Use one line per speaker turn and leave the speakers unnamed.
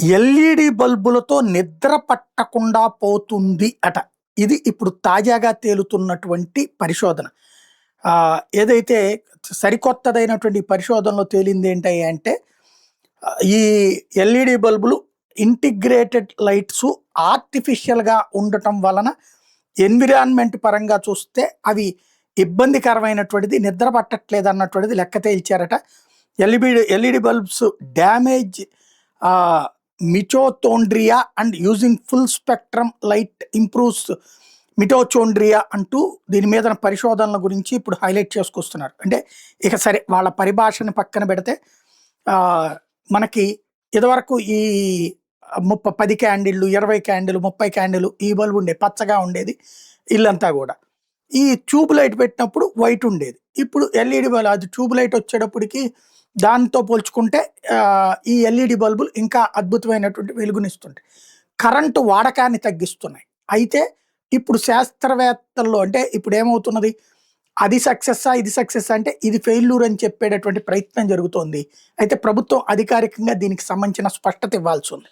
LED బల్బులతో నిద్ర పట్టకుండా పోతుంది అట. ఇది ఇప్పుడు తాజాగా తేలుతున్నటువంటి పరిశోధన. ఏదైతే సరికొత్తదైనటువంటి పరిశోధనలో తేలింది ఏంటి అంటే, ఈ ఎల్ఈడి బల్బులు ఇంటిగ్రేటెడ్ లైట్సు ఆర్టిఫిషియల్‌గా ఉండటం వలన ఎన్విరాన్మెంట్ పరంగా చూస్తే అవి ఇబ్బందికరమైనటువంటిది, నిద్ర పట్టట్లేదన్నటువంటిది లెక్క తేల్చారట. LED bulbs damage mitochondria and using full spectrum light improves mitochondria అంటూ దీని మీద పరిశోధనల గురించి ఇప్పుడు హైలైట్ చేసుకొస్తున్నారు. అంటే ఇక సరే, వాళ్ళ పరిభాషని పక్కన పెడితే మనకి ఇదివరకు ఈ 10 క్యాండిళ్ళు, 20 క్యాండిల్, 30 క్యాండిల్ ఈ బల్బు ఉండేది, పచ్చగా ఉండేది ఇల్లంతా కూడా. ఈ ట్యూబ్ లైట్ పెట్టినప్పుడు వైట్ ఉండేది. ఇప్పుడు ఎల్ఈడి బల్బ్, అది ట్యూబ్ లైట్ వచ్చేటప్పటికి దాంతో పోల్చుకుంటే ఈ ఎల్ఈడి బల్బులు ఇంకా అద్భుతమైనటువంటి వెలుగునిస్తుంటాయి. కరెంటు వాడకాన్ని తగ్గిస్తున్నాయి. అయితే ఇప్పుడు శాస్త్రవేత్తల్లో అంటే ఇప్పుడు ఏమవుతున్నది, అది సక్సెస్సా, ఇది సక్సెస్ అంటే ఇది ఫెయిల్యూర్ అని చెప్పేటటువంటి ప్రయత్నం జరుగుతోంది. అయితే ప్రభుత్వం అధికారికంగా దీనికి సంబంధించిన స్పష్టత ఇవ్వాల్సి ఉంది.